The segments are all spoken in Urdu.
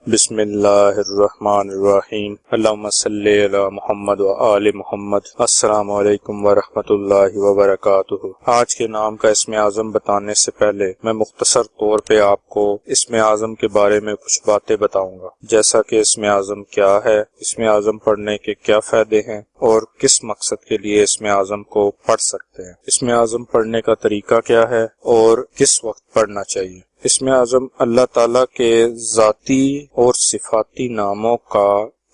بسم اللہ الرحمن الرحیم، اللہم صلی علی محمد و آل محمد۔ السلام علیکم ورحمۃ اللہ وبرکاتہ۔ آج کے نام کا اسم اعظم بتانے سے پہلے میں مختصر طور پہ آپ کو اسم اعظم کے بارے میں کچھ باتیں بتاؤں گا، جیسا کہ اسم اعظم کیا ہے، اسم اعظم پڑھنے کے کیا فائدے ہیں اور کس مقصد کے لیے اسم اعظم کو پڑھ سکتے ہیں، اسم اعظم پڑھنے کا طریقہ کیا ہے اور کس وقت پڑھنا چاہیے۔ اسم اعظم اللہ تعالیٰ کے ذاتی اور صفاتی ناموں کا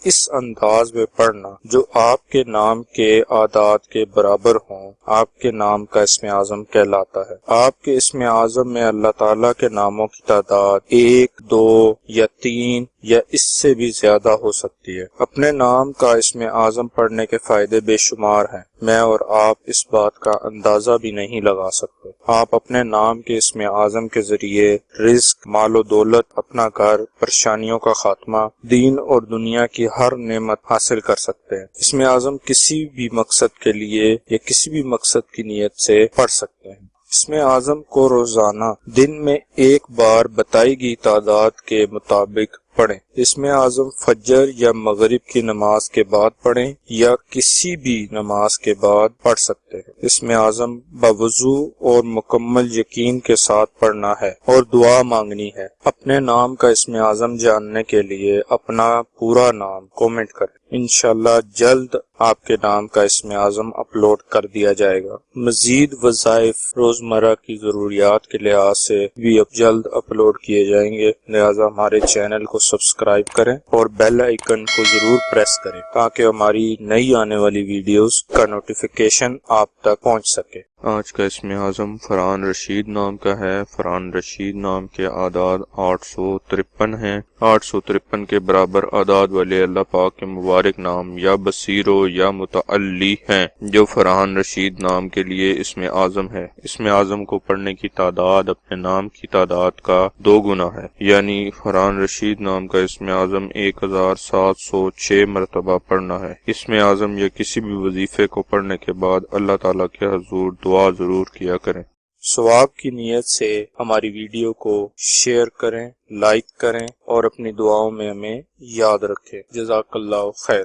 اس انداز میں پڑھنا جو آپ کے نام کے اعداد کے برابر ہوں، آپ کے نام کا اسم اعظم کہلاتا ہے۔ آپ کے اسم اعظم میں اللہ تعالیٰ کے ناموں کی تعداد 1، 2 یا 3 یا اس سے بھی زیادہ ہو سکتی ہے۔ اپنے نام کا اسم اعظم پڑھنے کے فائدے بے شمار ہیں، میں اور آپ اس بات کا اندازہ بھی نہیں لگا سکتے۔ آپ اپنے نام کے اسم اعظم کے ذریعے رزق، مال و دولت، اپنا گھر، پریشانیوں کا خاتمہ، دین اور دنیا کی ہر نعمت حاصل کر سکتے ہیں۔ اسم اعظم کسی بھی مقصد کے لیے یا کسی بھی مقصد کی نیت سے پڑھ سکتے ہیں۔ اسم اعظم کو روزانہ دن میں ایک بار بتائی گئی تعداد کے مطابق پڑھیں۔ اسم اعظم فجر یا مغرب کی نماز کے بعد پڑھیں یا کسی بھی نماز کے بعد پڑھ سکتے ہیں۔ اسم اعظم باوضو اور مکمل یقین کے ساتھ پڑھنا ہے اور دعا مانگنی ہے۔ اپنے نام کا اسم اعظم جاننے کے لیے اپنا پورا نام کومنٹ کریں، انشاءاللہ جلد آپ کے نام کا اسم اعظم اپلوڈ کر دیا جائے گا۔ مزید وظائف روزمرہ کی ضروریات کے لحاظ سے بھی اب جلد اپلوڈ کیے جائیں گے، لہٰذا ہمارے چینل کو سبسکرائب کریں اور بیل آئیکن کو ضرور پریس کریں تاکہ ہماری نئی آنے والی ویڈیوز کا نوٹیفیکیشن آپ تک پہنچ سکے۔ آج کا اسم اعظم فرحان رشید نام کا ہے۔ فرحان رشید نام کے اعداد 853 ہیں۔ 853 کے برابر اعداد والے اللہ پاک کے مبارک نام یا بصیر و یا متعلی ہیں، جو فرحان رشید نام کے لیے اسم اعظم ہے۔ اسم اعظم کو پڑھنے کی تعداد اپنے نام کی تعداد کا 2 گنا ہے، یعنی فرحان رشید نام کا اسم اعظم 1706 مرتبہ پڑھنا ہے۔ اسم اعظم یا کسی بھی وظیفے کو پڑھنے کے بعد اللہ تعالیٰ کے حضور دعا ضرور کیا کریں۔ ثواب کی نیت سے ہماری ویڈیو کو شیئر کریں، لائک کریں اور اپنی دعاؤں میں ہمیں یاد رکھیں۔ جزاک اللہ خیر۔